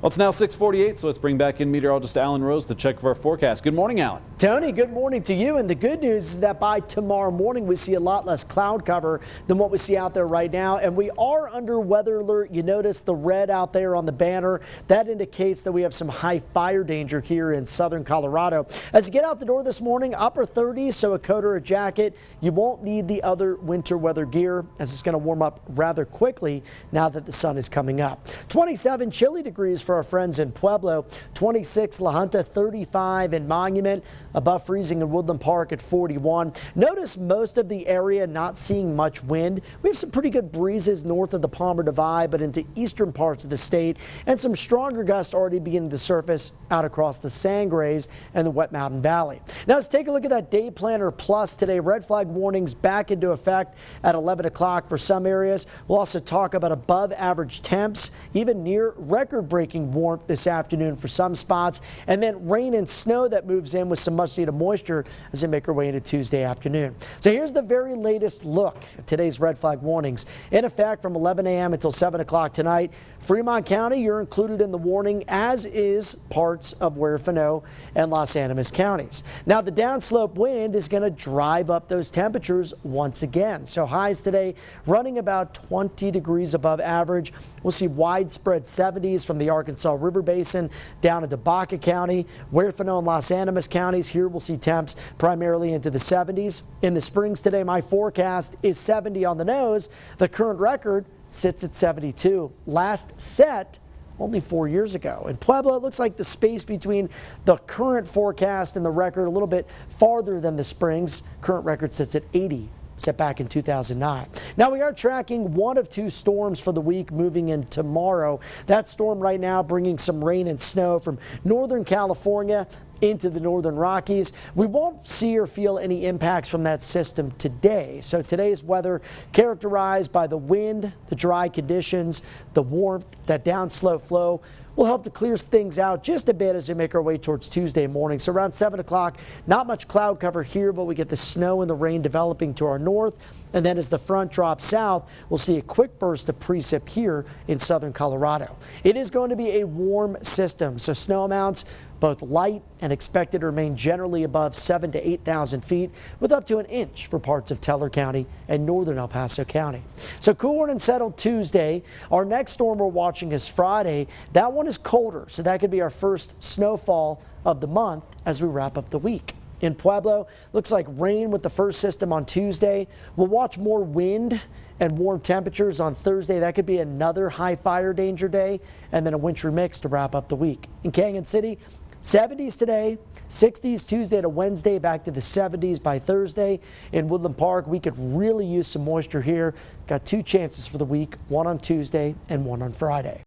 Well, it's now 6:48, so let's bring back in meteorologist Alan Rose to check for our forecast. Good morning, Alan. Tony, good morning to you. And the good news is that by tomorrow morning, we see a lot less cloud cover than what we see out there right now. And we are under weather alert. You notice the red out there on the banner. That indicates that we have some high fire danger here in southern Colorado. As you get out the door this morning, upper 30s, so a coat or a jacket. You won't need the other winter weather gear as it's going to warm up rather quickly now that the sun is coming up. 27 chilly degrees for our friends in Pueblo, 26 La Junta, 35 in Monument, above freezing in Woodland Park at 41. Notice most of the area not seeing much wind. We have some pretty good breezes north of the Palmer Divide, but into eastern parts of the state, and some stronger gusts already beginning to surface out across the Sangres and the Wet Mountain Valley. Now let's take a look at that day planner plus today. Red flag warnings back into effect at 11 o'clock for some areas. We'll also talk about above average temps, even near record breaking warmth this afternoon for some spots, and then rain and snow that moves in with some much needed moisture as they make our way into Tuesday afternoon. So here's the very latest look at today's red flag warnings in effect from 11 a.m. until 7 o'clock tonight. Fremont County, you're included in the warning, as is parts of Huerfano and Los Animas counties. Now the downslope wind is going to drive up those temperatures once again. So highs today running about 20 degrees above average. We'll see widespread 70s from the Arkansas River Basin down into Baca County, Huerfano and Los Animas counties. Here we'll see temps primarily into the 70s. In the Springs today, my forecast is 70 on the nose. The current record sits at 72. Last set only 4 years ago. In Pueblo, it looks like the space between the current forecast and the record a little bit farther than the Springs. Current record sits at 80. Set back in 2009. Now we are tracking one of two storms for the week moving in tomorrow. That storm right now bringing some rain and snow from northern California into the northern Rockies. We won't see or feel any impacts from that system today. So today's weather characterized by the wind, the dry conditions, the warmth, that downslope flow will help to clear things out just a bit as we make our way towards Tuesday morning. So around 7 o'clock, not much cloud cover here, but we get the snow and the rain developing to our north. And then as the front drops south, we'll see a quick burst of precip here in southern Colorado. It is going to be a warm system, so snow amounts both light and expected to remain generally above 7,000 to 8,000 feet with up to an inch for parts of Teller County and northern El Paso County. So cool and settled Tuesday. Our next storm we're watching is Friday. That one is colder, so that could be our first snowfall of the month as we wrap up the week. In Pueblo, looks like rain with the first system on Tuesday. We'll watch more wind and warm temperatures on Thursday. That could be another high fire danger day, and then a wintry mix to wrap up the week. In Canyon City, 70s today, 60s Tuesday to Wednesday, back to the 70s by Thursday. In Woodland Park, we could really use some moisture here. Got two chances for the week, one on Tuesday and one on Friday.